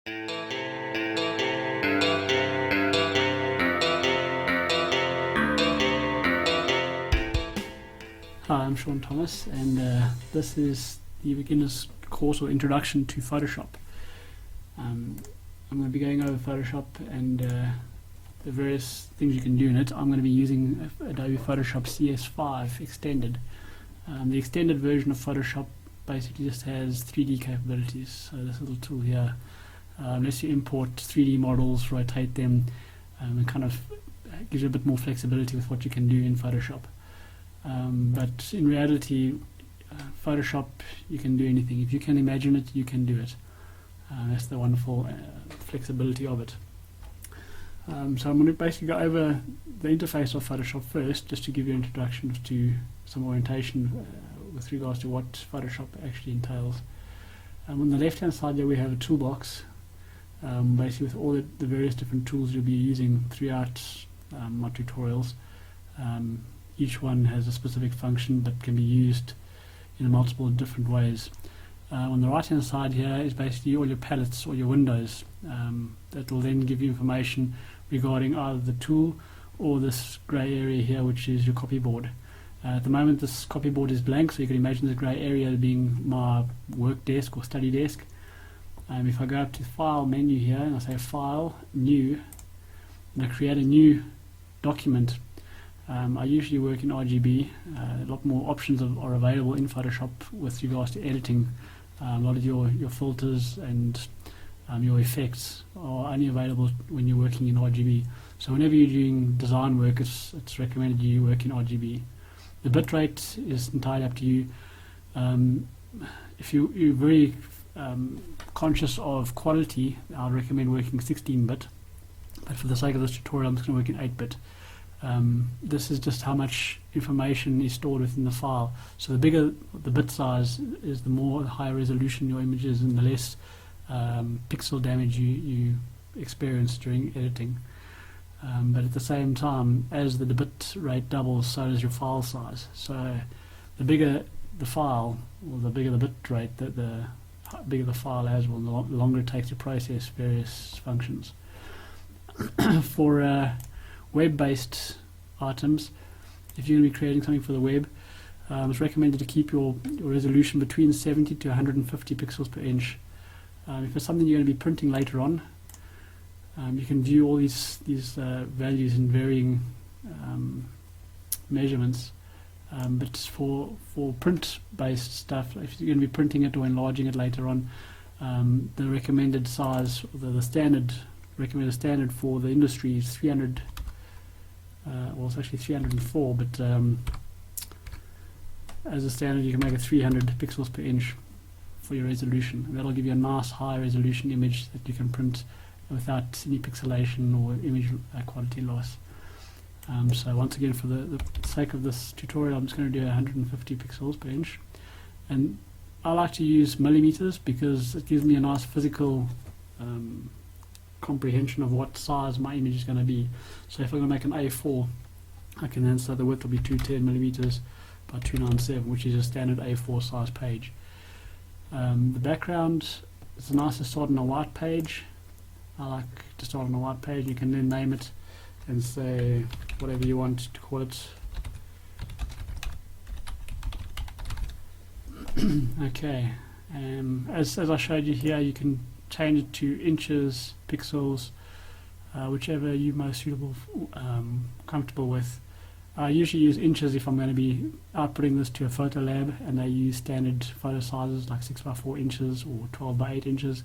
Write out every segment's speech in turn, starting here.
Hi, I'm Sean Thomas, and this is the beginner's course or introduction to Photoshop. I'm going to be going over Photoshop and the various things you can do in it. I'm going to be using Adobe Photoshop CS5 extended. The extended version of Photoshop basically just has 3D capabilities. So this little tool here lets you import 3D models, rotate them, and kind of gives you a bit more flexibility with what you can do in Photoshop. But in reality, Photoshop, you can do anything. If you can imagine it, you can do it. That's the wonderful flexibility of it. So I'm going to basically go over the interface of Photoshop first, just to give you an introduction to some orientation with regards to what Photoshop actually entails. On the left hand side there we have a toolbox, basically with all the various different tools you'll be using throughout my tutorials. Each one has a specific function that can be used in multiple different ways. On the right hand side here is basically all your palettes or your windows that will then give you information regarding either the tool or this grey area here, which is your copyboard. At the moment this copyboard is blank, so you can imagine the grey area being my work desk or study desk. If I go up to the File menu here and I say File, New, and I create a new document. I usually work in RGB. A lot more options are available in Photoshop with regards to editing. A lot of your filters and your effects are only available when you're working in RGB. So whenever you're doing design work, it's recommended you work in RGB. The bitrate is entirely up to you. If you're very conscious of quality, I'll recommend working 16-bit. But for the sake of this tutorial, I'm just going to work in 8-bit. This is just how much information is stored within the file. So the bigger the bit size is, the more high resolution your image is and the less pixel damage you experience during editing. But at the same time, as the bit rate doubles, so does your file size. So the bigger the file, or the bigger the bit rate, the bigger the file as well, the longer it takes to process various functions. For web-based items, if you're going to be creating something for the web, it's recommended to keep your resolution between 70 to 150 pixels per inch. If it's something you're going to be printing later on, you can view all these values in varying measurements. But for print-based stuff, if you're going to be printing it or enlarging it later on, the recommended size, the standard recommended standard for the industry is 300. Well, it's actually 304, but as a standard you can make it 300 pixels per inch for your resolution, and that'll give you a nice high resolution image that you can print without any pixelation or image quality loss. So once again, for the sake of this tutorial, I'm just going to do 150 pixels per inch, and I like to use millimeters because it gives me a nice physical comprehension of what size my image is going to be. So if I'm going to make an A4, I can then say the width will be 210 millimeters by 297, which is a standard A4 size page. The background, it's nice to start on a white page. I like to start on a white page. You can then name it and say whatever you want to call it. Okay, as I showed you here, you can change it to inches, pixels, whichever you're most comfortable with. I usually use inches if I'm going to be outputting this to a photo lab, and they use standard photo sizes like 6x4 inches or 12x8 inches.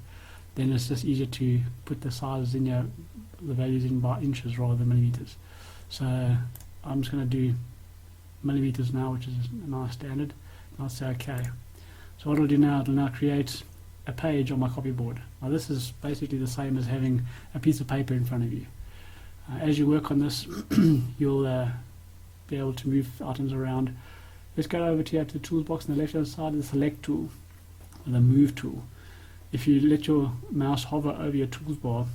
Then it's just easier to put the sizes in the values in by inches rather than millimeters. So I'm just going to do millimeters now, which is a nice standard. And I'll say OK. So what I'll do now, it'll now create a page on my copyboard. Now this is basically the same as having a piece of paper in front of you. As you work on this, you'll be able to move items around. Let's go over to the tools box on the left hand side of the select tool, or the move tool. If you let your mouse hover over your tools bar,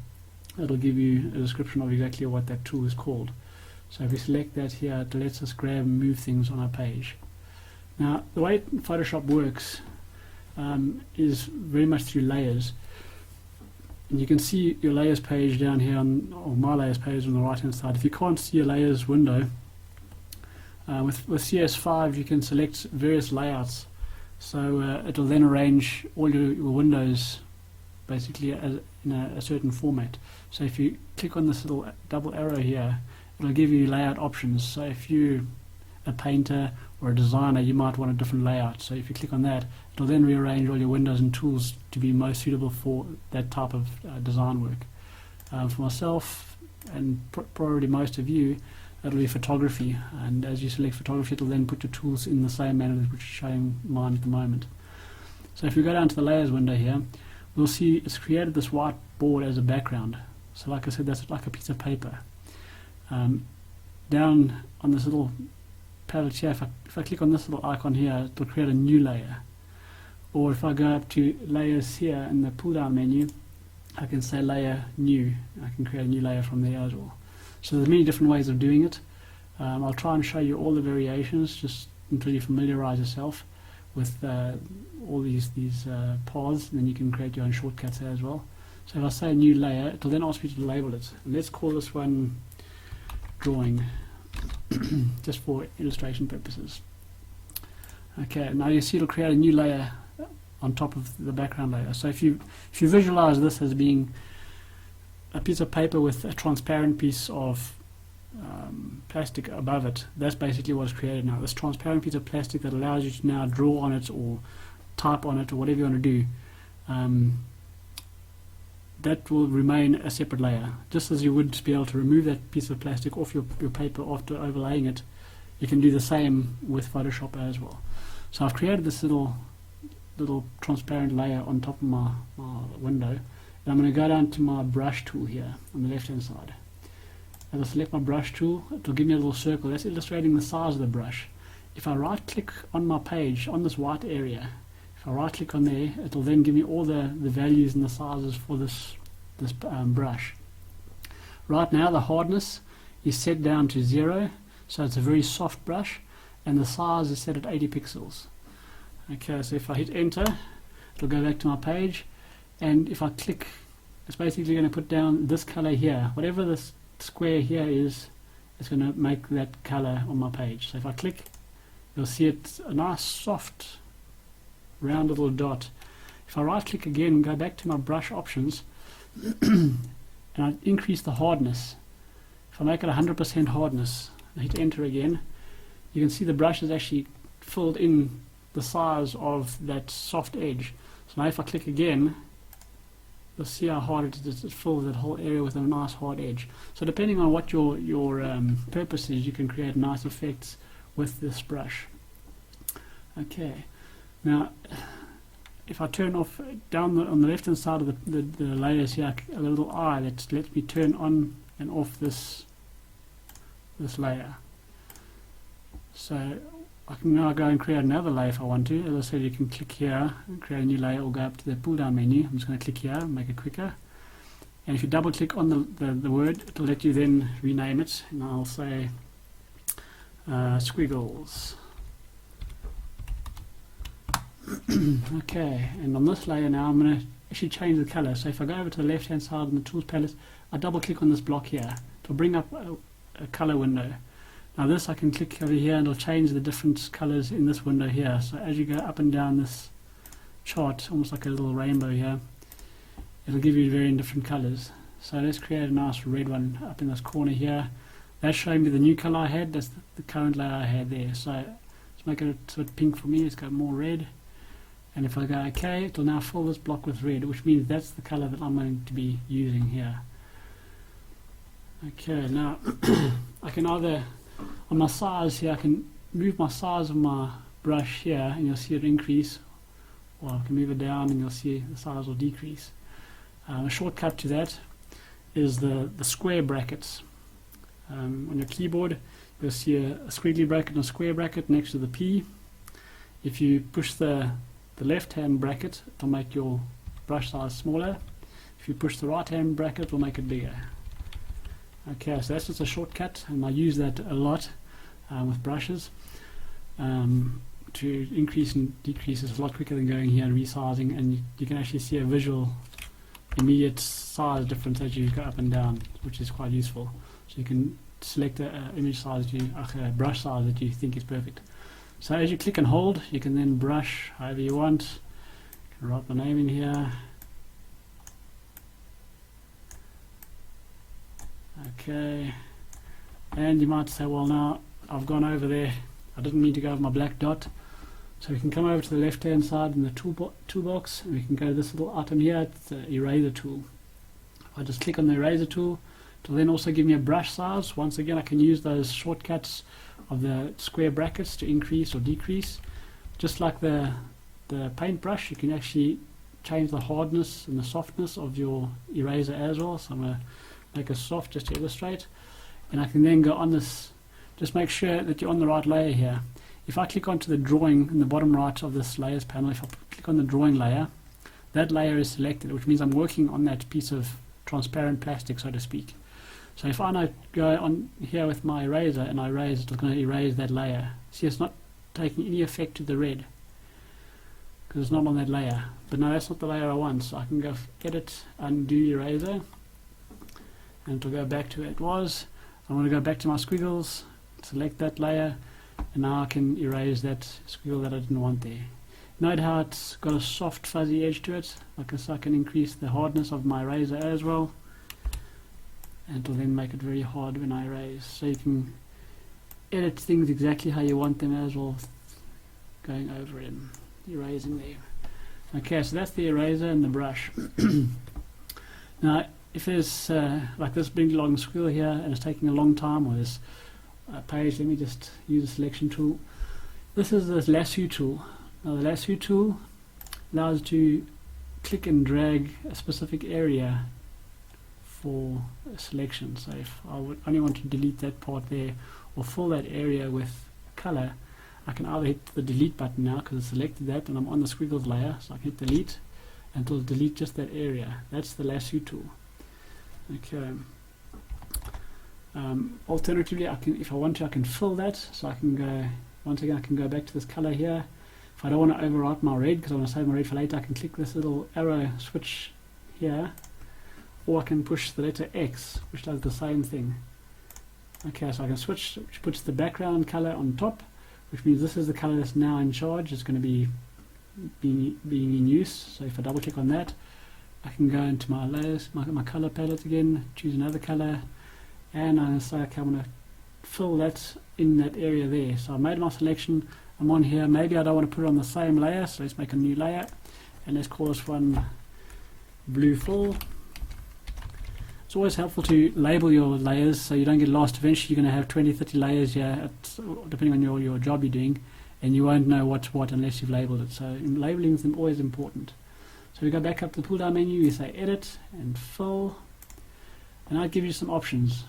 it'll give you a description of exactly what that tool is called. So if we select that here, it lets us grab and move things on our page. Now the way Photoshop works is very much through layers. And you can see your layers page down here, or my layers page on the right hand side. If you can't see a layers window, with CS5 you can select various layouts, so it'll then arrange all your windows basically in a certain format. So if you click on this little double arrow here, it'll give you layout options. So if you're a painter or a designer, you might want a different layout. So if you click on that, it'll then rearrange all your windows and tools to be most suitable for that type of design work. For myself, and probably most of you, it'll be photography, and as you select photography, it'll then put your tools in the same manner which is showing mine at the moment. So if we go down to the layers window here, we'll see it's created this white board as a background. So like I said, that's like a piece of paper. Down on this little palette here, if I click on this little icon here, it'll create a new layer. Or if I go up to layers here in the pull down menu, I can say layer new. I can create a new layer from there as well. So there's many different ways of doing it. I'll try and show you all the variations just until you familiarize yourself with all these paths, and then you can create your own shortcuts there as well. So if I say new layer, it'll then ask me to label it. And let's call this one drawing, just for illustration purposes. Okay, now you see it'll create a new layer on top of the background layer. So if you visualize this as being a piece of paper with a transparent piece of plastic above it, that's basically what's created now. This transparent piece of plastic that allows you to now draw on it or type on it or whatever you want to do, that will remain a separate layer. Just as you would be able to remove that piece of plastic off your paper after overlaying it, you can do the same with Photoshop as well. So I've created this little transparent layer on top of my window. And I'm going to go down to my brush tool here on the left hand side. As I select my brush tool, it will give me a little circle. That's illustrating the size of the brush. If I right click on my page, on this white area, if I right click on there, it will then give me all the values and the sizes for this brush. Right now the hardness is set down to 0, so it's a very soft brush, and the size is set at 80 pixels. Okay, so if I hit enter, it'll go back to my page. And if I click, it's basically going to put down this color here. Whatever this square here is, it's going to make that color on my page. So if I click, you'll see it's a nice soft round little dot. If I right click again and go back to my brush options and I increase the hardness, if I make it 100% hardness and hit enter again, you can see the brush is actually filled in the size of that soft edge. So now if I click again, you'll see how hard it is. It fills that whole area with a nice hard edge. So depending on what your purpose is, you can create nice effects with this brush. Okay, now if I turn off down on the left hand side of the layers here, a little eye that lets me turn on and off this layer. So I can now go and create another layer if I want to. As I said, you can click here and create a new layer, or go up to the pull down menu. I'm just going to click here and make it quicker. And if you double click on the word, it'll let you then rename it. And I'll say squiggles. Okay, and on this layer now I'm going to actually change the color. So if I go over to the left hand side on the tools palette, I double click on this block here. It'll bring up a color window. Now this I can click over here and it'll change the different colors in this window here. So as you go up and down this chart, almost like a little rainbow here, it'll give you very different colors. So let's create a nice red one up in this corner here. That's showing me the new color I had. That's the current layer I had there. So let's make it a bit pink for me. Let's go more red. And if I go OK, it'll now fill this block with red, which means that's the color that I'm going to be using here. Okay, now I can either, on my size here, I can move my size of my brush here and you'll see it increase, or I can move it down and you'll see the size will decrease. A shortcut to that is the square brackets. On your keyboard you'll see a squiggly bracket and a square bracket next to the P. If you push the left hand bracket, it'll make your brush size smaller. If you push the right hand bracket, it'll make it bigger. Okay, so that's just a shortcut, and I use that a lot with brushes to increase and decrease. It's a lot quicker than going here and resizing, and you can actually see a visual immediate size difference as you go up and down, which is quite useful. So you can select a image size, a brush size that you think is perfect. So as you click and hold, you can then brush however you want. You can write my name in here. Okay, and you might say, well, now I've gone over there, I didn't mean to go over my black dot. So we can come over to the left hand side in the toolbox, and we can go to this little item here, it's the eraser tool. If I just click on the eraser tool, it'll then also give me a brush size. Once again, I can use those shortcuts of the square brackets to increase or decrease. Just like the paintbrush, you can actually change the hardness and the softness of your eraser as well. So I'm going to make it soft just to illustrate, and I can then go on this. Just make sure that you're on the right layer here. If I click onto the drawing in the bottom right of this layers panel, if I click on the drawing layer, that layer is selected, which means I'm working on that piece of transparent plastic, so to speak. So if I now go on here with my eraser and I erase, it's going to erase that layer. See, it's not taking any effect to the red because it's not on that layer. But no, that's not the layer I want, so I can go edit, undo eraser, and it'll go back to where it was. I want to go back to my squiggles, select that layer, and now I can erase that squiggle that I didn't want there. Note how it's got a soft fuzzy edge to it. Like I can increase the hardness of my eraser as well, and it'll then make it very hard when I erase. So you can edit things exactly how you want them as well, going over it and erasing there. Okay, so that's the eraser and the brush. Now if there's like this big long squiggle here and it's taking a long time, or this page, let me just use the selection tool. This is the lasso tool. Now the lasso tool allows you to click and drag a specific area for a selection. So if I would only want to delete that part there or fill that area with color, I can either hit the delete button now because I selected that and I'm on the squiggles layer, so I can hit delete and it'll delete just that area. That's the lasso tool. Okay. Alternatively, if I want to, I can fill that. So I can go, once again, I can go back to this color here. If I don't want to overwrite my red because I want to save my red for later, I can click this little arrow switch here, or I can push the letter X, which does the same thing. Okay, so I can switch, which puts the background color on top, which means this is the color that's now in charge. It's going to be being in use. So if I double click on that, I can go into my layers, my color palette again, choose another color, and I'm going to say, okay, I'm going to fill that in that area there. So I made my selection, I'm on here. Maybe I don't want to put it on the same layer, so let's make a new layer, and let's call this one blue fill. It's always helpful to label your layers so you don't get lost. Eventually you're going to have 20-30 layers here, depending on your job you're doing, and you won't know what's what unless you've labeled it. So labeling is always important. So we go back up to the pull down menu, we say edit and fill, and I'll give you some options.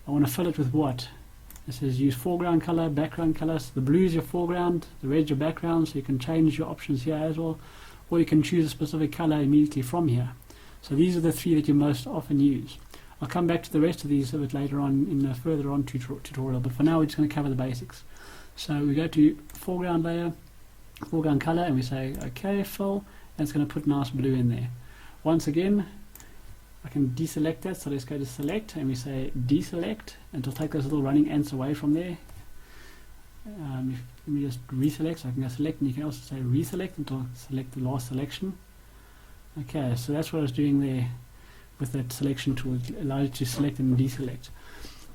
I want to fill it with what? It says use foreground color, background color. So the blue is your foreground, the red is your background, so you can change your options here as well, or you can choose a specific color immediately from here. So these are the three that you most often use. I'll come back to the rest of these a bit later on in a further on tutorial, but for now we're just going to cover the basics. So we go to foreground layer, foreground color, and we say okay, fill, and it's going to put nice blue in there. Once again, I can deselect that, so let's go to select, and we say deselect, and it'll take those little running ants away from there. Let me just reselect, so I can go select, and you can also say reselect until select the last selection. Okay, so that's what I was doing there with that selection tool. It allows you to select and deselect.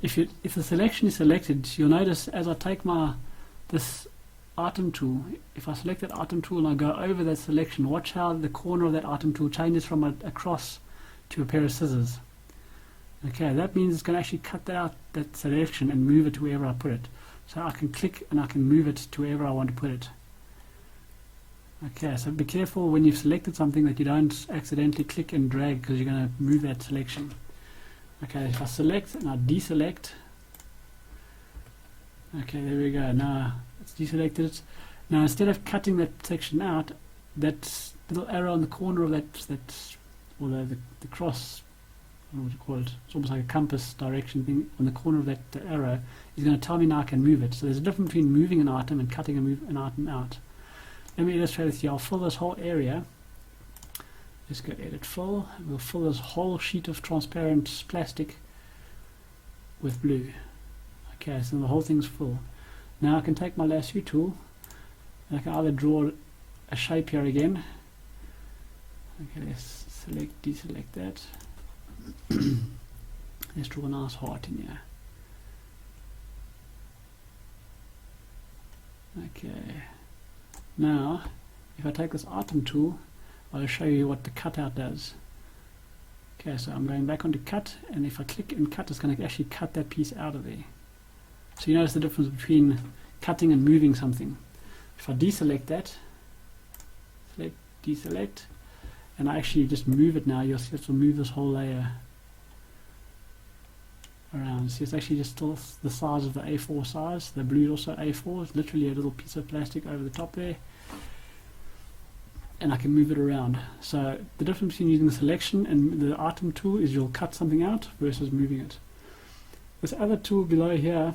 If the selection is selected, you'll notice as I take this item tool, if I select that item tool and I go over that selection, watch how the corner of that item tool changes from a cross to a pair of scissors. Okay, that means it's going to actually cut that selection and move it to wherever I put it. So I can click and I can move it to wherever I want to put it. Okay, so be careful when you've selected something that you don't accidentally click and drag, because you're going to move that selection. Okay, if I select and I deselect, okay, there we go. Now it's deselected it. Now instead of cutting that section out, that little arrow on the corner of or the cross, I don't know what you call it, it's almost like a compass direction thing on the corner of that arrow, is going to tell me now I can move it. So there's a difference between moving an item and cutting an item out. Let me illustrate this here. I'll fill this whole area, Let's go edit fill. We'll fill this whole sheet of transparent plastic with blue. Okay, so the whole thing's full. Now I can take my lasso tool and I can either draw a shape here again. Okay, let's select, deselect that. Let's draw a nice heart in here. Okay, now if I take this item tool, I'll show you what the cutout does. Okay, so I'm going back onto cut, and if I click and cut, it's going to actually cut that piece out of there. So you notice the difference between cutting and moving something. If I deselect that, select, deselect, and I actually just move it now, you'll see it will move this whole layer around. See, it's actually just still the size of the A4 size. The blue is also A4. It's literally a little piece of plastic over the top there, and I can move it around. So the difference between using the selection and the item tool is you'll cut something out versus moving it. This other tool below here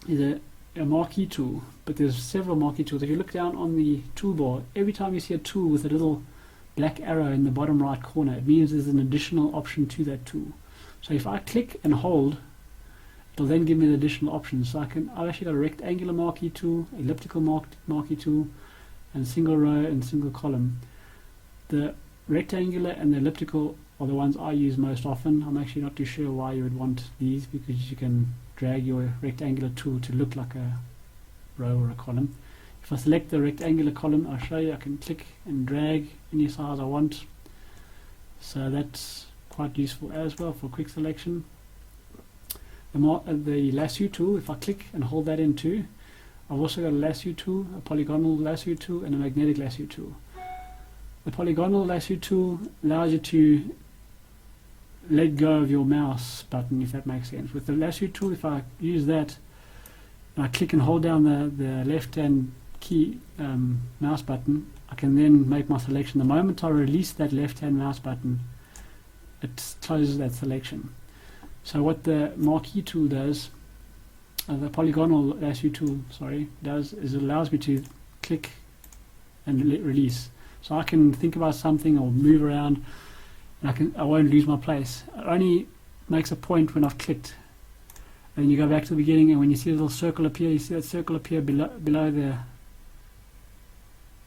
is a marquee tool, but there's several marquee tools. If you look down on the toolbar, every time you see a tool with a little black arrow in the bottom right corner, it means there's an additional option to that tool. So if I click and hold, it'll then give me the additional options. So I've actually got a rectangular marquee tool, elliptical marquee tool, and single row and single column. The rectangular and the elliptical are the ones I use most often. I'm actually not too sure why you would want these, because you can drag your rectangular tool to look like a row or a column. If I select the rectangular column, I'll show you I can click and drag any size I want. So that's quite useful as well for quick selection. The lasso tool, if I click and hold that in too, I've also got a lasso tool, a polygonal lasso tool, and a magnetic lasso tool. The polygonal lasso tool allows you to let go of your mouse button, if that makes sense. With the lasso tool, if I use that, and I click and hold down the left-hand key mouse button, I can then make my selection. The moment I release that left-hand mouse button, it closes that selection. So what the marquee tool does, the polygonal lasso tool, does is it allows me to click and release. So I can think about something or move around, and I won't lose my place. It only makes a point when I've clicked. And you go back to the beginning, and when you see a little circle appear, you see that circle appear below the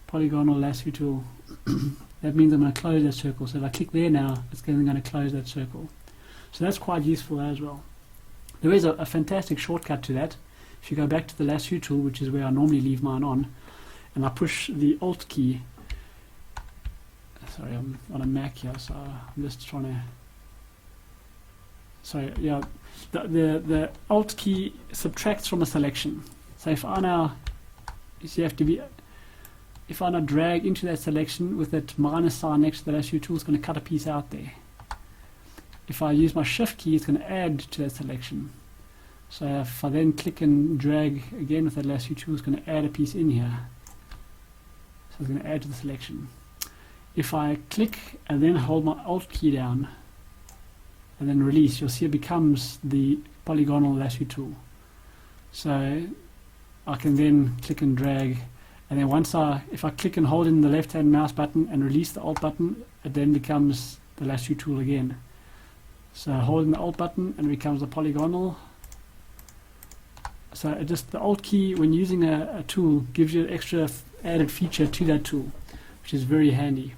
polygonal lasso tool. That means I'm going to close that circle. So if I click there now, it's going to close that circle. So that's quite useful as well. There is a fantastic shortcut to that. If you go back to the lasso tool, which is where I normally leave mine on, and I push the Alt key. Sorry, I'm on a Mac here, so I'm just trying to. Sorry, yeah, the Alt key subtracts from a selection. So if I now, if I now drag into that selection with that minus sign next to the lasso tool, it's going to cut a piece out there. If I use my Shift key, it's going to add to that selection. So if I then click and drag again with that lasso tool, it's going to add a piece in here. So it's going to add to the selection. If I click and then hold my Alt key down and then release, you'll see it becomes the polygonal lasso tool. So I can then click and drag, and then if I click and hold in the left-hand mouse button and release the Alt button, it then becomes the lasso tool again. So holding the Alt button and it becomes a polygonal. So the Alt key, when using a tool, gives you an extra added feature to that tool, which is very handy.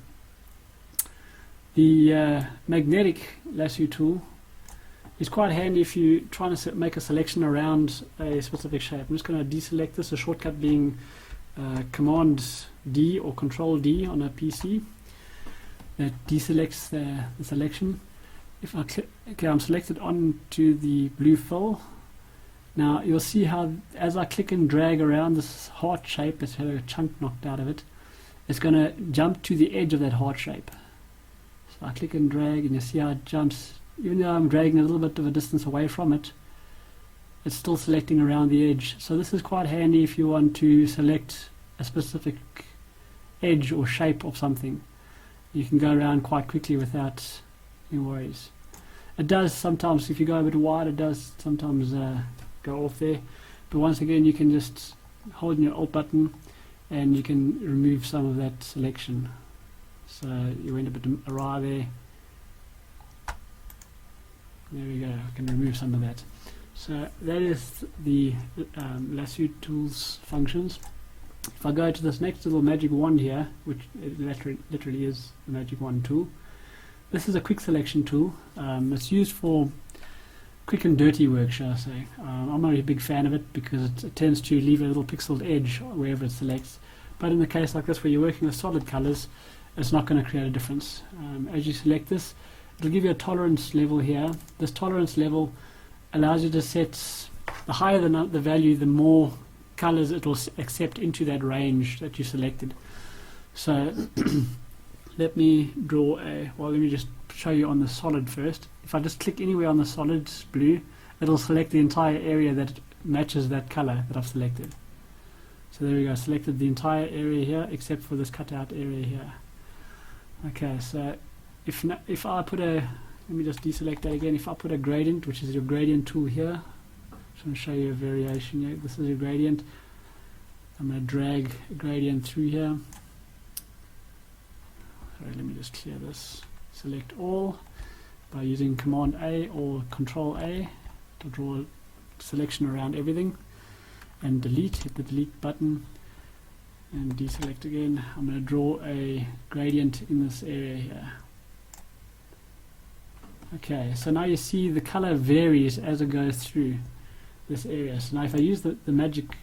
The magnetic lasso tool is quite handy if you're trying to make a selection around a specific shape. I'm just going to deselect this, the shortcut being Command D or Control D on a PC. That deselects the selection. If I click, okay, I'm selected onto the blue fill. Now you'll see how as I click and drag around this heart shape, it's had a chunk knocked out of it, it's going to jump to the edge of that heart shape. So I click and drag, and you see how it jumps. Even though I'm dragging a little bit of a distance away from it, it's still selecting around the edge. So this is quite handy if you want to select a specific edge or shape of something. You can go around quite quickly without any worries. It does sometimes, if you go a bit wide, it does sometimes go off there. But once again, you can just hold in your Alt button and you can remove some of that selection. so you went a bit awry there. There we go, I can remove some of that. So that is the Lasso Tools functions. If I go to this next little magic wand here, which it literally is the magic wand tool, this is a quick selection tool. It's used for quick and dirty work, shall I say. I'm not a big fan of it because it tends to leave a little pixeled edge wherever it selects. But in a case like this where you're working with solid colors, it's not going to create a difference. As you select this, it'll give you a tolerance level here. This tolerance level allows you to set, the higher the value, the more colors it will accept into that range that you selected. So let me draw let me just show you on the solid first. If I just click anywhere on the solid blue, it'll select the entire area that matches that color that I've selected. So there we go, selected the entire area here except for this cutout area here. Okay, so if I put a, let me just deselect that again. If I put a gradient, which is your gradient tool here, just want to show you a variation here. This is your gradient. I'm going to drag a gradient through here. Sorry, let me just clear this. Select all by using Command A or Control A to draw a selection around everything, and delete. Hit the delete button and deselect again. I'm going to draw a gradient in this area here. Okay, so now you see the color varies as it goes through this area. So now if I use the magic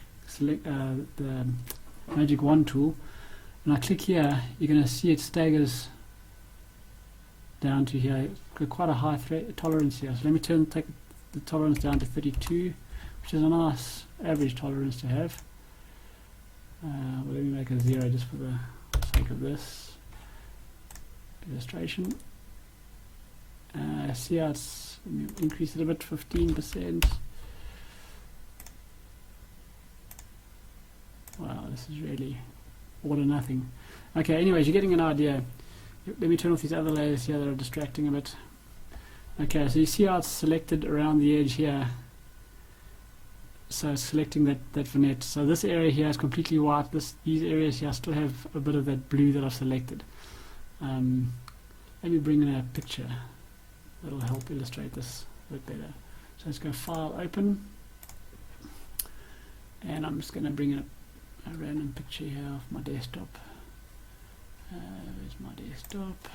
wand tool and I click here, you're going to see it staggers down to here. It's got quite a high tolerance here. So let me take the tolerance down to 32, which is a nice average tolerance to have. Well, let me make a 0 just for the sake of this illustration. See how it's, let me increase it a bit, 15%. Wow, this is really all or nothing. Okay, anyways, you're getting an idea. Let me turn off these other layers here that are distracting a bit. Okay, so you see how it's selected around the edge here. So it's selecting that vignette. So this area here is completely white. These areas here still have a bit of that blue that I've selected. Let me bring in a picture. That'll help illustrate this a bit better. So let's go File, Open, and I'm just going to bring in a random picture here of my desktop. Where's my desktop?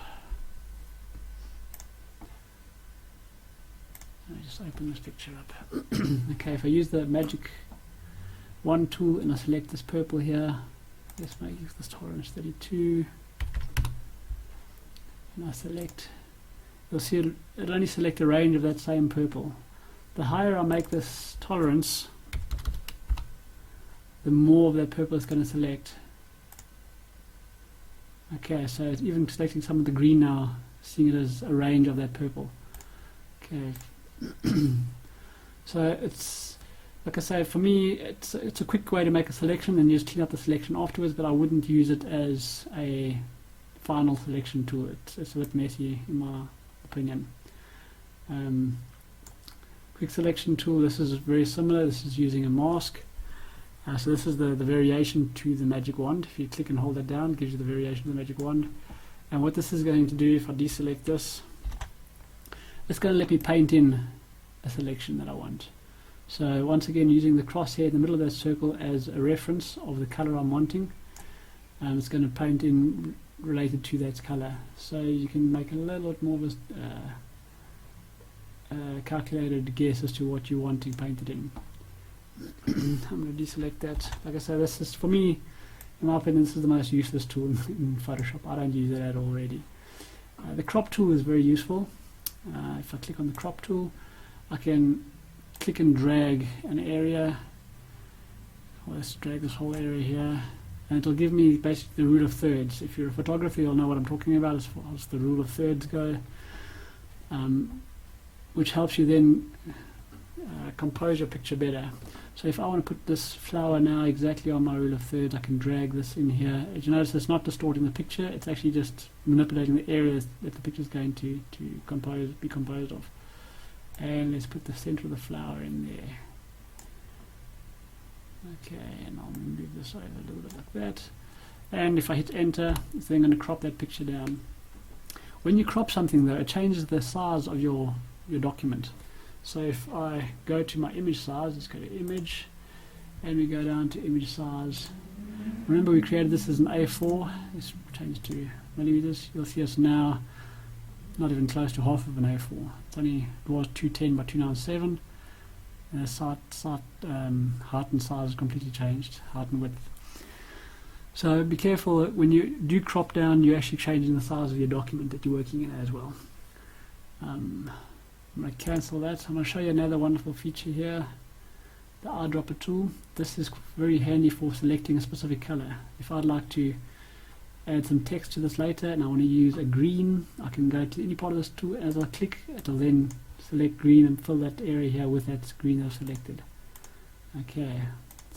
Let me just open this picture up. Okay, if I use the magic wand tool and I select this purple here, let's make this tolerance 32, and I select, you'll see it'll only select a range of that same purple. The higher I make this tolerance, the more of that purple it's going to select. Okay, so it's even selecting some of the green now, seeing it as a range of that purple. Okay, so it's, like I say, for me it's a quick way to make a selection and you just clean up the selection afterwards, but I wouldn't use it as a final selection tool. It's a bit messy in my opinion. Quick selection tool, this is very similar. This is using a mask. So this is the variation to the magic wand. If you click and hold that down, it gives you the variation of the magic wand. And what this is going to do, if I deselect this, it's going to let me paint in a selection that I want. So once again, using the crosshair in the middle of that circle as a reference of the color I'm wanting, it's going to paint in related to that color. So you can make a little bit more of a calculated guess as to what you're wanting painted in. I'm going to deselect that. Like I said, this is, for me, in my opinion, this is the most useless tool in Photoshop. I don't use it at all already. The crop tool is very useful. If I click on the crop tool, I can click and drag an area. Let's drag this whole area here, and it'll give me basically the rule of thirds. If you're a photographer, you'll know what I'm talking about as far as the rule of thirds go, which helps you then compose your picture better. So if I want to put this flower now exactly on my rule of thirds, I can drag this in here. As you notice, it's not distorting the picture, it's actually just manipulating the areas that the picture is going to be composed of. And let's put the center of the flower in there. Okay, and I'll move this over a little bit like that. and if I hit enter, it's then going to crop that picture down. When you crop something though, it changes the size of your document. So if I go to my image size, let's go to image, and we go down to image size. Remember we created this as an A4, let's change to millimeters. You'll see us now not even close to half of an A4. It was 210 by 297. And the height and size is completely changed, height and width. So be careful that when you do crop down, you're actually changing the size of your document that you're working in as well. I'm going to cancel that. I'm going to show you another wonderful feature here, the eyedropper tool. This is very handy for selecting a specific color. If I'd like to add some text to this later and I want to use a green, I can go to any part of this tool. As I click, it'll then select green and fill that area here with that green I've selected. Okay,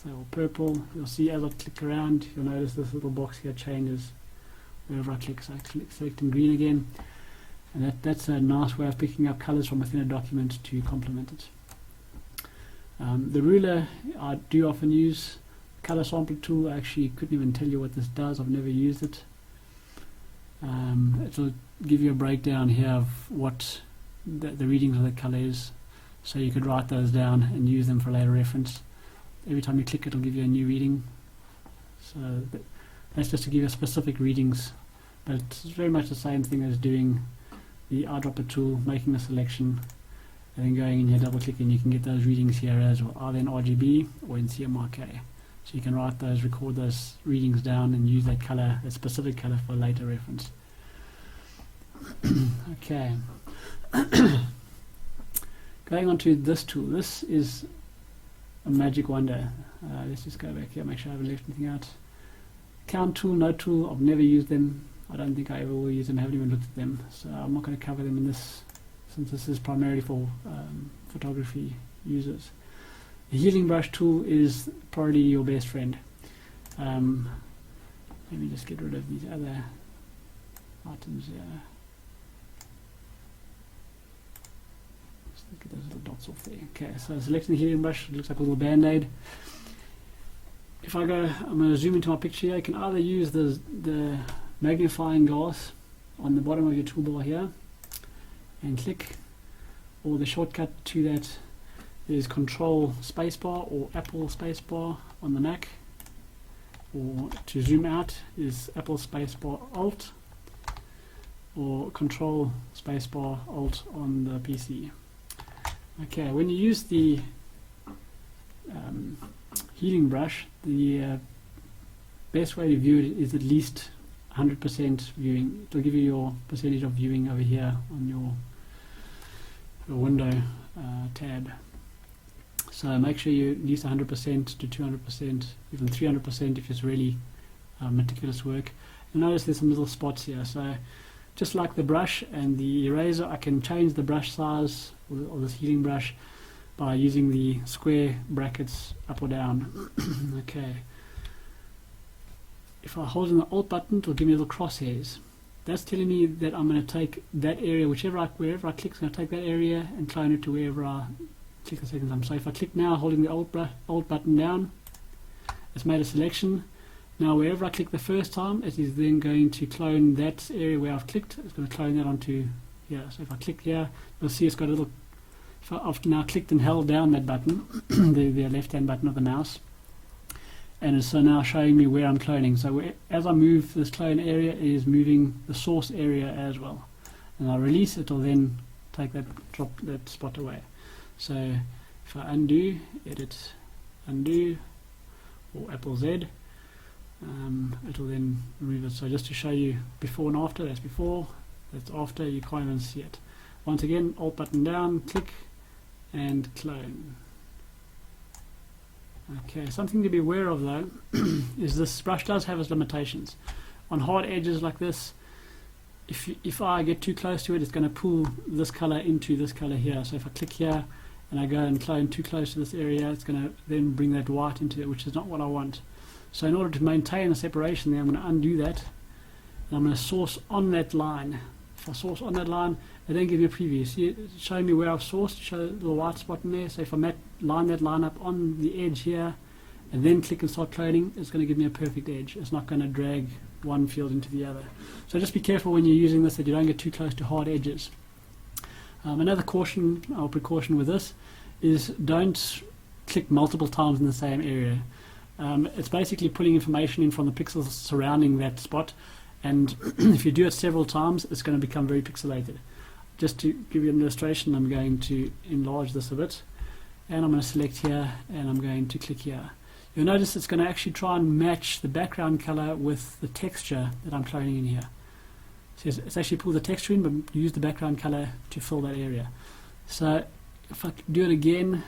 so purple, you'll see as I click around, you'll notice this little box here changes wherever I click. So I click selecting green again, and that's a nice way of picking up colors from within a document to complement it. The ruler I do often use. Color sample tool, I actually couldn't even tell you what this does. I've never used it. It'll give you a breakdown here of what the readings of the color is, so you could write those down and use them for later reference. Every time you click, it'll give you a new reading. So that's just to give you specific readings, but it's very much the same thing as doing the eyedropper tool, making a selection, and then going in here, double clicking, you can get those readings here as well, either in RGB or in CMYK. So you can write those, record those readings down, and use that color, that specific color, for later reference. Okay. Going on to this tool. This is a magic wonder. Let's just go back here, make sure I haven't left anything out. Count tool, note tool, I've never used them. I don't think I ever will use them, I haven't even looked at them. So I'm not going to cover them in this, since this is primarily for photography users. The healing brush tool is probably your best friend. Let me just get rid of these other items here. Just get those little dots off there. Okay, so selecting the healing brush, it looks like a little band-aid. If I go, I'm going to zoom into my picture here. You can either use the magnifying glass on the bottom of your toolbar here and click, or the shortcut to that is Control Spacebar or Apple Spacebar on the Mac, or to zoom out is Apple Spacebar Alt, or Control Spacebar Alt on the PC. Okay, when you use the healing brush, the best way to view it is at least 100% viewing. It'll give you your percentage of viewing over here on your window tab. So make sure you at least 100% to 200%, even 300% if it's really meticulous work. And notice there's some little spots here. So just like the brush and the eraser, I can change the brush size or this healing brush by using the square brackets up or down. Okay. If I hold in the Alt button, it will give me little crosshairs. That's telling me that I'm going to take that area, wherever I click, it's going to take that area and clone it to wherever I click the second time. So if I click now, holding the Alt button down, it's made a selection. Now wherever I click the first time, it is then going to clone that area where I've clicked. It's going to clone that onto here. So if I click here, you'll see it's got a little, if I've now clicked and held down that button, the left hand button of the mouse, and it's so now showing me where I'm cloning. So as I move this clone area, it is moving the source area as well. And I release it, will then take that, drop that spot away. So if I undo, edit, undo, or Apple Z, it will then remove it. So just to show you before and after, that's before, that's after, you can't even see it. Once again, Alt button down, click, and clone. Okay, something to be aware of though is this brush does have its limitations. On hard edges like this, if I get too close to it, it's going to pull this color into this color here. So if I click here and I go and clone too close to this area, it's going to then bring that white into it, which is not what I want. So in order to maintain the separation there, I'm going to undo that, and I'm going to source on that line. If I source on that line, it then gives me a preview. See, it's showing me where I've sourced, show the little white spot in there. So if I line that line up on the edge here and then click and start cloning, it's going to give me a perfect edge. It's not going to drag one field into the other. So just be careful when you're using this that you don't get too close to hard edges. Another caution or precaution with this is don't click multiple times in the same area. It's basically pulling information in from the pixels surrounding that spot, and if you do it several times, it's going to become very pixelated. Just to give you an illustration, I'm going to enlarge this a bit, and I'm going to select here, and I'm going to click here. You'll notice it's going to actually try and match the background color with the texture that I'm cloning in here. So it's actually pull the texture in, but use the background color to fill that area. So if I do it again,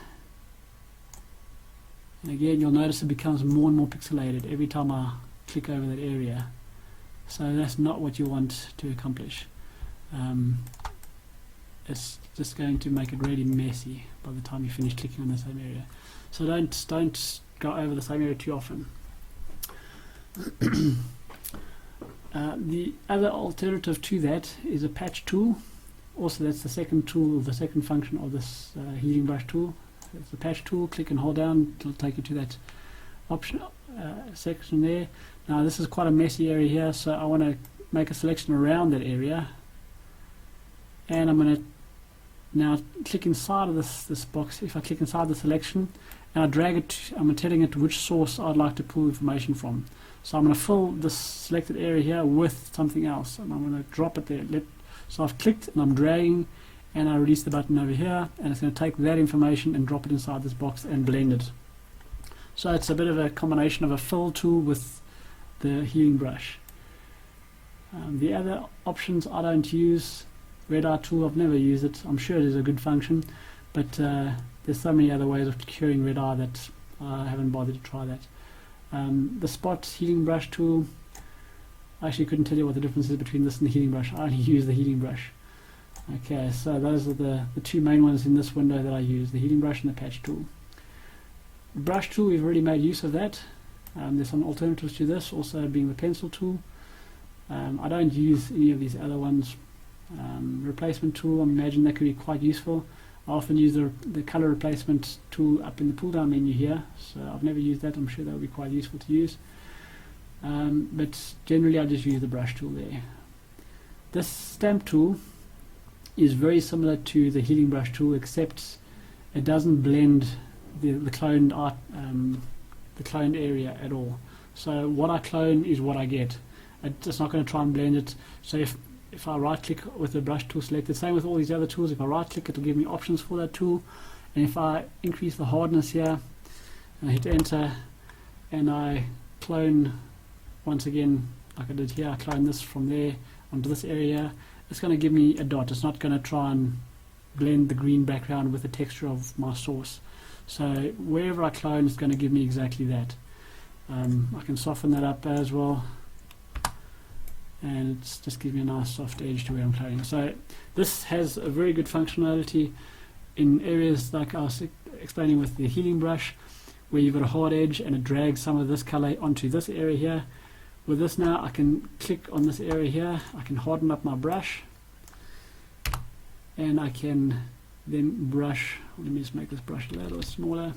and again, you'll notice it becomes more and more pixelated every time I click over that area. So that's not what you want to accomplish. It's just going to make it really messy by the time you finish clicking on the same area. So don't go over the same area too often. The other alternative to that is a patch tool. Also, that's the second tool, the second function of this healing brush tool. It's the patch tool. Click and hold down, it'll take you to that option section there. Now this is quite a messy area here, so I want to make a selection around that area, and I'm going to now click inside of this box. If I click inside the selection and I drag it, I'm telling it which source I'd like to pull information from. So I'm going to fill this selected area here with something else, and I'm going to drop it there. So I've clicked and I'm dragging, and I release the button over here, and it's going to take that information and drop it inside this box and blend it. So it's a bit of a combination of a fill tool with the healing brush. The other options I don't use. Red eye tool, I've never used it. I'm sure it is a good function, but there's so many other ways of curing red eye that I haven't bothered to try that. The spot healing brush tool, I actually couldn't tell you what the difference is between this and the healing brush. I only use the healing brush. Okay, so those are the two main ones in this window that I use, the healing brush and the patch tool. The brush tool, we've already made use of that. There's some alternatives to this, also being the pencil tool. I don't use any of these other ones. Replacement tool, I imagine that could be quite useful. I often use the color replacement tool up in the pull down menu here, so I've never used that. I'm sure that would be quite useful to use. But generally I just use the brush tool there. This stamp tool is very similar to the healing brush tool, except it doesn't blend the cloned art, the cloned area at all. So what I clone is what I get. It's not going to try and blend it. So if I right click with the brush tool selected, same with all these other tools, if I right click, it will give me options for that tool, and if I increase the hardness here and I hit enter and I clone once again like I did here, I clone this from there onto this area, it's going to give me a dot. It's not going to try and blend the green background with the texture of my source. So wherever I clone, it's going to give me exactly that. I can soften that up as well, and it's just gives me a nice soft edge to where I'm cloning. So this has a very good functionality in areas like I was explaining with the healing brush, where you've got a hard edge and it drags some of this color onto this area here. With this now, I can click on this area here, I can harden up my brush, and I can then brush. Let me just make this brush a little smaller.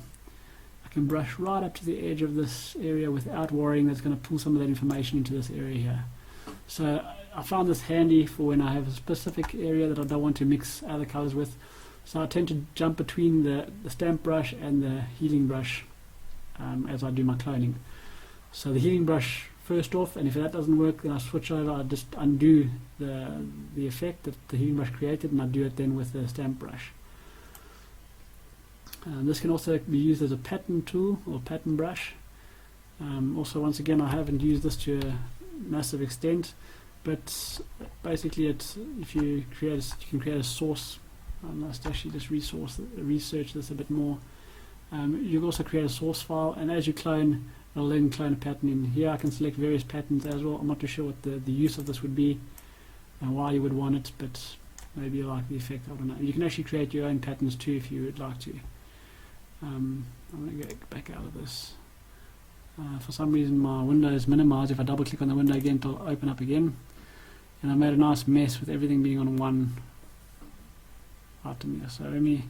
I can brush right up to the edge of this area without worrying that's going to pull some of that information into this area here. So I found this handy for when I have a specific area that I don't want to mix other colors with. So I tend to jump between the stamp brush and the healing brush as I do my cloning. So the healing brush first off, and if that doesn't work, then I switch over. I just undo the effect that the healing brush created, and I do it then with the stamp brush. This can also be used as a pattern tool or pattern brush. Also, once again, I haven't used this to a massive extent, but basically, if you create you can create a source. I must actually just research this a bit more. You can also create a source file, and as you clone, it'll then clone a pattern in here. I can select various patterns as well. I'm not too sure what the use of this would be and why you would want it, but maybe you like the effect. I don't know. You can actually create your own patterns too if you would like to. I'm going to go back out of this. For some reason my window is minimized. If I double click on the window again, it'll open up again, and I made a nice mess with everything being on one item here. So let me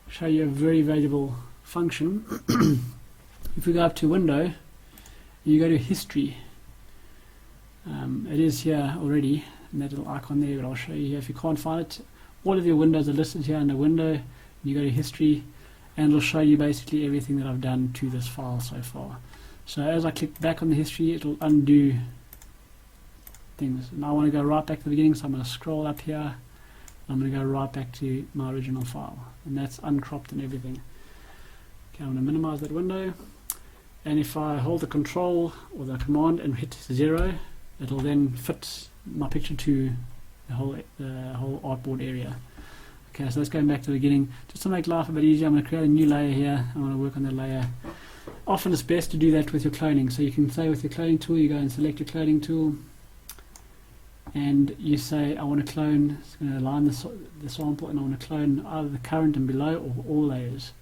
show you a very valuable function If we go up to Window, you go to History. It is here already, and that little icon there, but I'll show you here. If you can't find it, all of your windows are listed here under Window. You go to History, and it'll show you basically everything that I've done to this file so far. So as I click back on the history, it'll undo things. And I want to go right back to the beginning, so I'm going to scroll up here. I'm going to go right back to my original file, and that's uncropped and everything. Okay, I'm going to minimize that window, and if I hold the Control or the Command and hit 0, it'll then fit my picture to the whole artboard area. Okay, so let's go back to the beginning. Just to make life a bit easier, I'm going to create a new layer here. I'm going to work on that layer. Often it's best to do that with your cloning. So you can say with your cloning tool, you go and select your cloning tool, and you say, I want to clone, it's going to align the sample, and I want to clone either the current and below or all layers.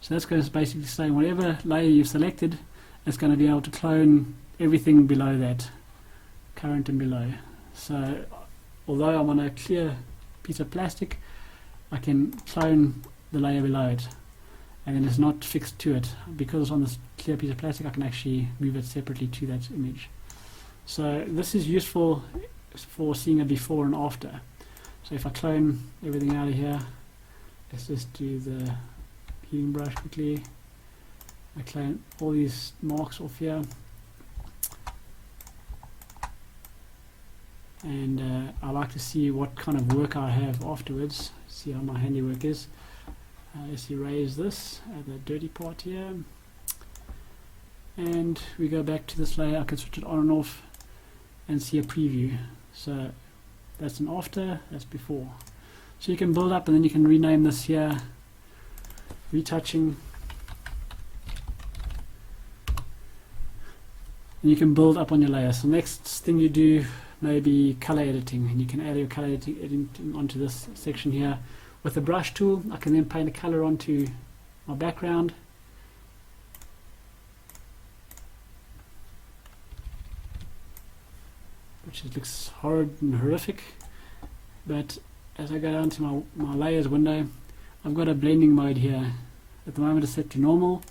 So that's going to basically say whatever layer you've selected, it's going to be able to clone everything below that, current and below. So although I'm on a clear piece of plastic, I can clone the layer below it, and then it's not fixed to it. Because it's on this clear piece of plastic, I can actually move it separately to that image. So this is useful for seeing a before and after. So if I clone everything out of here, let's just do the healing brush quickly. I clone all these marks off here, and I like to see what kind of work I have afterwards, see how my handiwork is. Let's erase this, the dirty part here, and we go back to this layer. I can switch it on and off and see a preview. So that's an after, that's before. So you can build up, and then you can rename this here retouching, and you can build up on your layer. So next thing you do may be color editing, and you can add your color editing onto this section here. With the brush tool, I can then paint a color onto my background. Which looks horrid and horrific. But as I go down to my layers window, I've got a blending mode here. At the moment it's set to normal.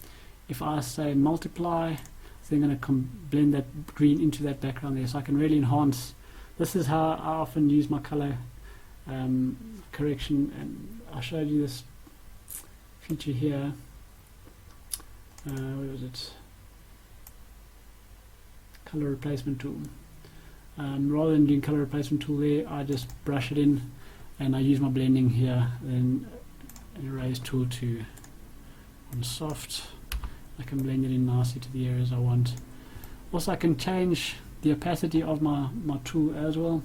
If I say multiply, it's then going to blend that green into that background there, so I can really enhance. This is how I often use my color correction, and I showed you this feature here. Where was it? Color replacement tool. Rather than doing color replacement tool there, I just brush it in, and I use my blending here, then an erase tool to on soft. I can blend it in nicely to the areas I want. Also, I can change the opacity of my tool as well.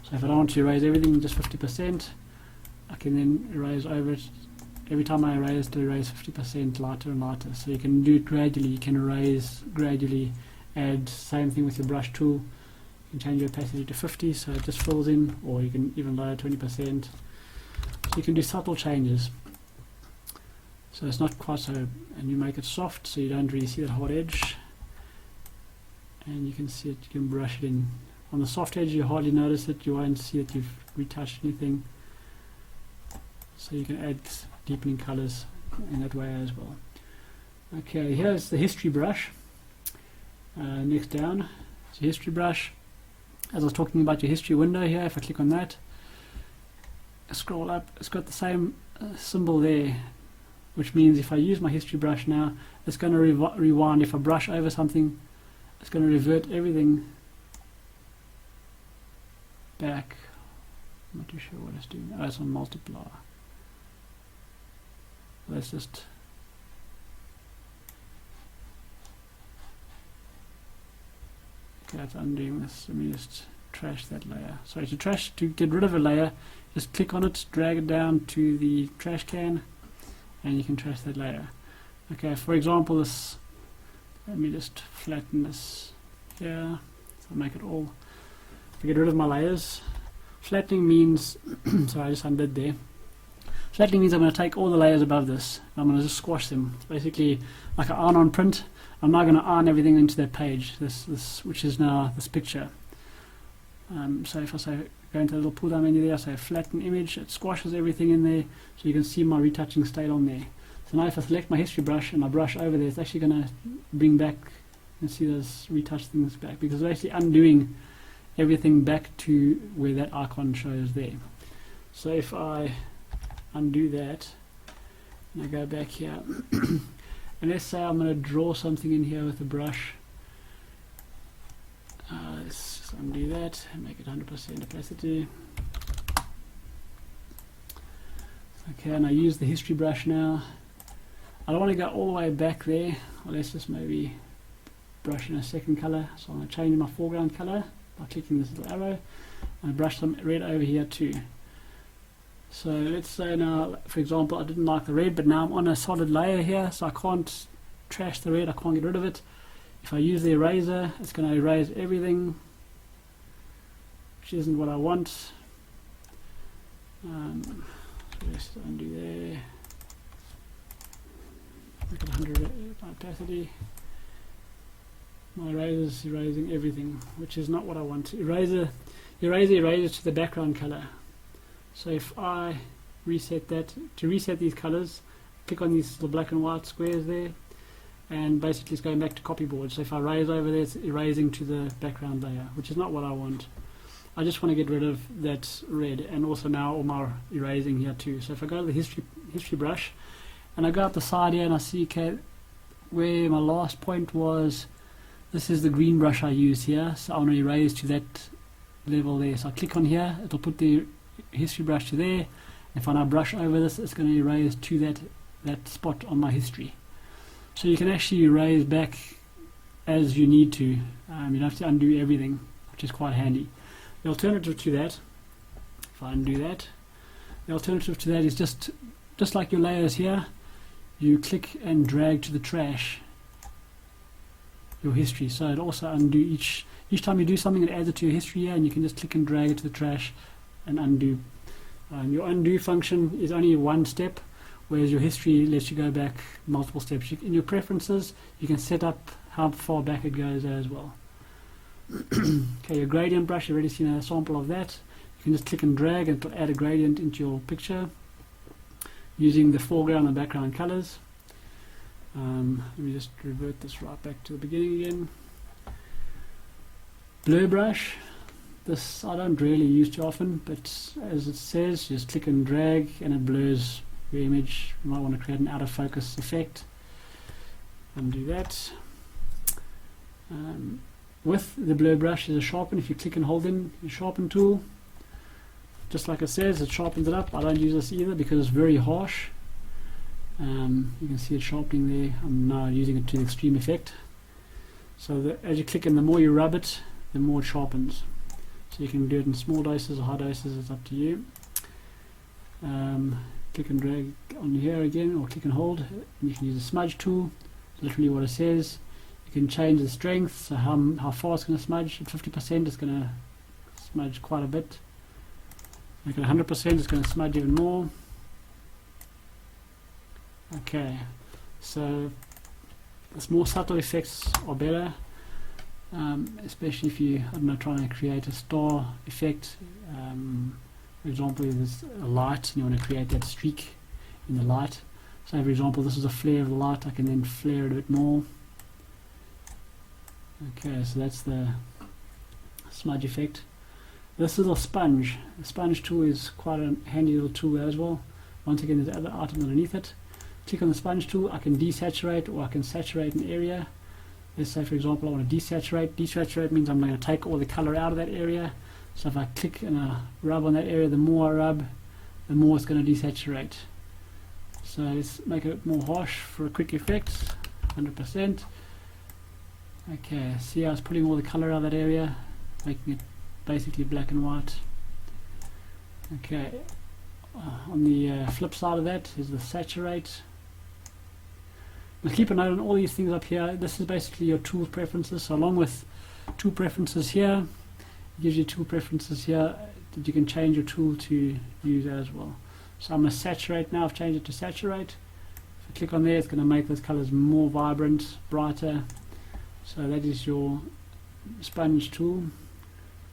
So if I don't want to erase everything, just 50%, I can then erase over it. Every time I erase, to erase 50% lighter and lighter. So you can do it gradually. You can erase gradually. Add same thing with your brush tool. You can change your opacity to 50, so it just fills in, or you can even lower 20%. So you can do subtle changes. So it's not quite so, and you make it soft so you don't really see that hard edge. And you can see it, you can brush it in. On the soft edge you hardly notice it, you won't see that you've retouched anything. So you can add deepening colors in that way as well. Okay, here's the history brush. Next down, it's a history brush. As I was talking about your history window here, if I click on that, scroll up, it's got the same symbol there, which means if I use my history brush now, it's going to rewind. If I brush over something, it's going to revert everything back. I'm not too sure what it's doing. Oh, it's on multiply. Let's just okay, it's undoing this. Let me just trash that layer. So to get rid of a layer, just click on it, drag it down to the trash can, and you can trash that layer. Okay, for example, this. Let me just flatten this here. So I'll make it all. To get rid of my layers. Flattening means sorry, I just undid there. Flattening means I'm going to take all the layers above this, and I'm going to just squash them. It's basically like an iron-on print. I'm now going to iron everything into that page, this which is now this picture. So if I say go into the little pull down menu there, I say flatten image, it squashes everything in there, so you can see my retouching stayed on there. So now if I select my history brush and I brush over there, it's actually going to bring back, you can see those retouch things back, because it's actually undoing everything back to where that icon shows there. So if I undo that and I go back here and let's say I'm going to draw something in here with a brush, let's just undo that and make it 100% opacity. Okay, and I use the history brush now. I don't want to go all the way back there, or let's just maybe brush in a second color. So I'm going to change my foreground color by clicking this little arrow and brush some red over here too. So let's say now, for example, I didn't like the red, but now I'm on a solid layer here, so I can't trash the red, I can't get rid of it. If I use the eraser, it's going to erase everything, which isn't what I want. So let's undo there. Make it 100 opacity. My eraser is erasing everything, which is not what I want. Eraser erases to the background color. So if I reset that, to reset these colors, click on these little black and white squares there, and basically it's going back to copyboard. So if I erase over there, it's erasing to the background layer, which is not what I want. I just want to get rid of that red, and also now all my erasing here too. So if I go to the history brush and I go up the side here and I see, okay, where my last point was, this is the green brush I used here, so I want to erase to that level there. So I click on here, it'll put the history brush to there. If I now brush over this, it's going to erase to that spot on my history. So you can actually erase back as you need to. You don't have to undo everything, which is quite handy. The alternative to that, if I undo that, the alternative to that is just like your layers here, you click and drag to the trash your history. So it also undo each time you do something, it adds it to your history here, and you can just click and drag it to the trash and undo. Your undo function is only one step, whereas your history lets you go back multiple steps. In your preferences, you can set up how far back it goes as well. Okay, your gradient brush, you've already seen a sample of that. You can just click and drag and add a gradient into your picture using the foreground and background colors. Let me just revert this right back to the beginning again. Blur brush, this I don't really use too often, but as it says, just click and drag and it blurs your image. You might want to create an out of focus effect. Undo that. With the blur brush is a sharpen. If you click and hold in the sharpen tool, just like it says, it sharpens it up. I don't use this either because it's very harsh. You can see it sharpening there. I'm now using it to the extreme effect. So as you click and the more you rub it, the more it sharpens. So you can do it in small doses or high doses, it's up to you. Click and drag on here again, or click and hold. You can use the smudge tool, literally what it says. You can change the strength, so how far it's going to smudge. At 50% it's going to smudge quite a bit. Make it 100%, it's going to smudge even more. Okay, so the more subtle effects are better, especially if you, I don't know, trying to create a star effect. For example, there's a light and you want to create that streak in the light. So for example, this is a flare of the light, I can then flare it a bit more. Okay, so that's the smudge effect. This little sponge, the sponge tool is quite a handy little tool as well. Once again, there's other items underneath it. Click on the sponge tool, I can desaturate or I can saturate an area. Let's say for example I want to desaturate. Desaturate means I'm going to take all the color out of that area. So if I click and I rub on that area, the more I rub, the more it's going to desaturate. So let's make it more harsh for a quick effect, 100%. Okay, see how it's pulling all the color out of that area, making it basically black and white. Okay, on the flip side of that is the saturate. Now keep an eye on all these things up here. This is basically your tool preferences. So along with tool preferences here, it gives you tool preferences here that you can change your tool to use as well. So I'm going to saturate now. I've changed it to saturate. If I click on there, it's going to make those colors more vibrant, brighter. So that is your sponge tool.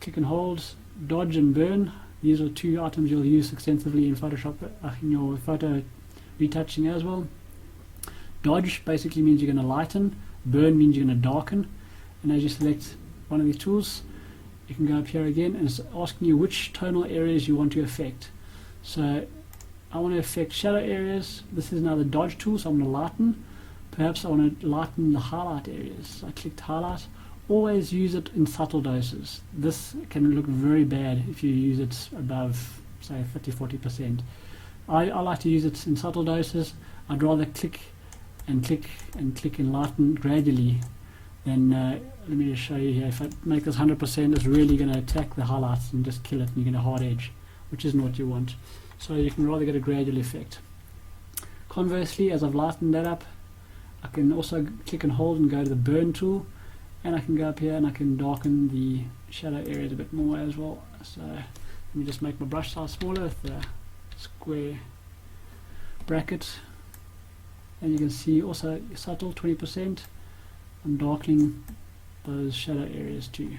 Click and hold, dodge and burn. These are two items you'll use extensively in Photoshop, in your photo retouching as well. Dodge basically means you're going to lighten, burn means you're going to darken, and as you select one of these tools, you can go up here again and it's asking you which tonal areas you want to affect. So I want to affect shadow areas. This is now the Dodge tool, so I'm going to lighten. Perhaps I want to lighten the highlight areas. So I clicked highlight. Always use it in subtle doses. This can look very bad if you use it above, say, 30-40%. I like to use it in subtle doses. I'd rather click and click and click and lighten gradually than, let me just show you here. If I make this 100%, it's really going to attack the highlights and just kill it, and you get a hard edge, which isn't what you want. So you can rather get a gradual effect. Conversely, as I've lightened that up, I can also click and hold and go to the burn tool, and I can go up here and I can darken the shadow areas a bit more as well. So let me just make my brush size smaller with the square bracket, and you can see also subtle 20%. I'm darkening those shadow areas too.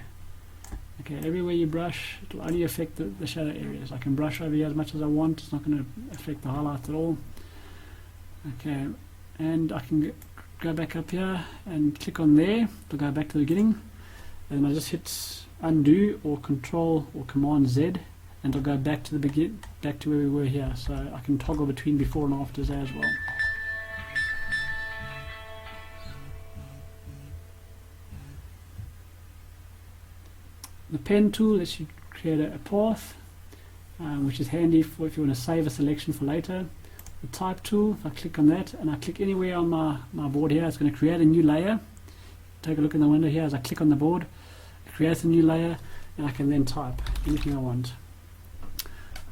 Okay, everywhere you brush, it will only affect the shadow areas. I can brush over here as much as I want, it's not going to affect the highlights at all. Okay, and I can go back up here and click on there to go back to the beginning, and I just hit undo or control or command Z, and I'll go back to the back to where we were here. So I can toggle between before and afters as well. The pen tool lets you create a path, which is handy for if you want to save a selection for later. The type tool, if I click on that and I click anywhere on my board here, it's going to create a new layer. Take a look in the window here. As I click on the board, it creates a new layer, and I can then type anything I want.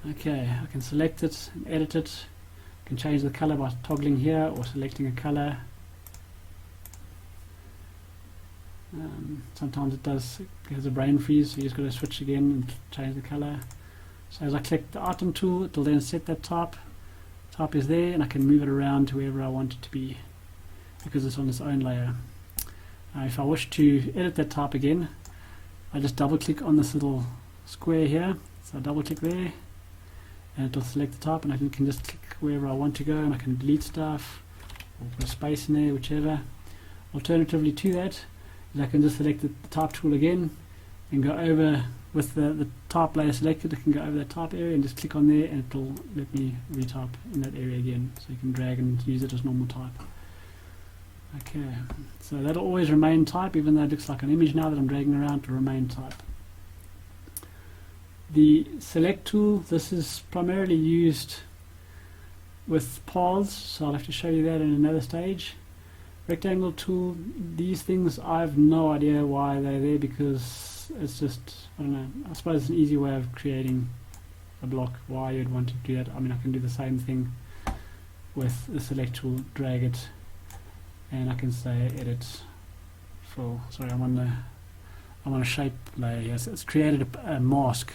Okay, I can select it and edit it. I can change the color by toggling here or selecting a color. Sometimes it has a brain freeze, so you just got to switch again and change the color. So as I click the item tool, it will then set that type. Type is there, and I can move it around to wherever I want it to be because it's on its own layer. If I wish to edit that type again, I just double click on this little square here. So I double click there, and it will select the type, and I can just click wherever I want to go, and I can delete stuff or put a space in there, whichever. Alternatively to that, I can just select the type tool again and go over with the type layer selected. I can go over that type area and just click on there, and it will let me retype in that area again, so you can drag and use it as normal type. Okay, so that'll always remain type, even though it looks like an image now that I'm dragging around, to remain type. The select tool, this is primarily used with paths, so I'll have to show you that in another stage. Rectangle tool, these things I have no idea why they're there, because it's just, I don't know, I suppose it's an easy way of creating a block. Why you'd want to do that? I mean, I can do the same thing with the select tool, drag it, and I can say edit full. Sorry, I'm on a shape layer here. So it's created a mask.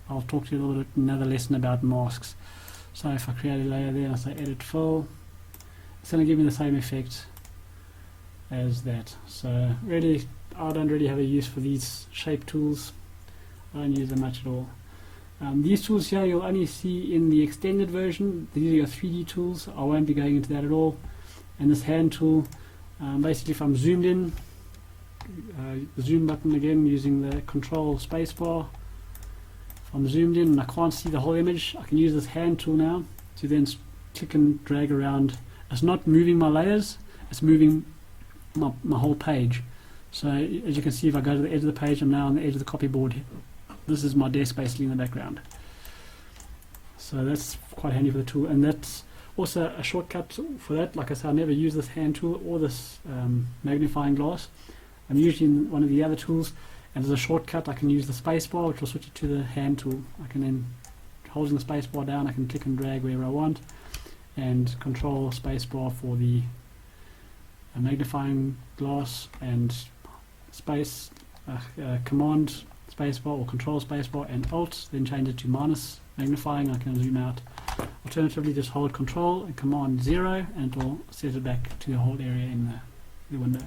I'll talk to you a little bit another lesson about masks. So if I create a layer there and I say edit full, it's going to give me the same effect as that. So really, I don't really have a use for these shape tools. I don't use them much at all. These tools here you'll only see in the extended version. These are your 3D tools. I won't be going into that at all. And this hand tool, basically if I'm zoomed in, the zoom button again using the control spacebar. If I'm zoomed in and I can't see the whole image, I can use this hand tool now to then click and drag around. It's not moving my layers, it's moving my whole page. So as you can see, if I go to the edge of the page, I'm now on the edge of the copy board. This is my desk basically in the background. So that's quite handy for the tool, and that's also a shortcut for that. Like I said, I never use this hand tool or this magnifying glass. I'm usually in one of the other tools, and as a shortcut I can use the spacebar, which will switch it to the hand tool. I can then, holding the spacebar down, I can click and drag wherever I want, and control spacebar for the magnifying glass, and space command spacebar or control spacebar and alt, then change it to minus magnifying. I can zoom out. Alternatively, just hold control and command 0, and it will set it back to the whole area in the window.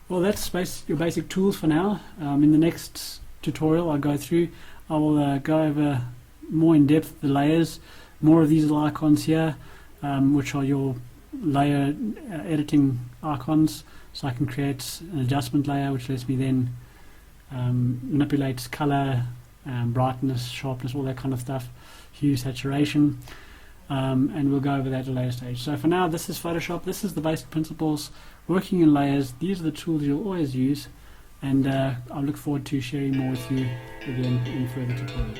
Well, that's your basic tools for now. In the next tutorial I go through, I will go over more in depth the layers, more of these little icons here, which are your layer editing icons, so I can create an adjustment layer which lets me then manipulate color, brightness, sharpness, all that kind of stuff, hue, saturation, and we'll go over that at a later stage. So for now, this is Photoshop. This is the basic principles, working in layers. These are the tools you'll always use, and I look forward to sharing more with you again in further tutorials.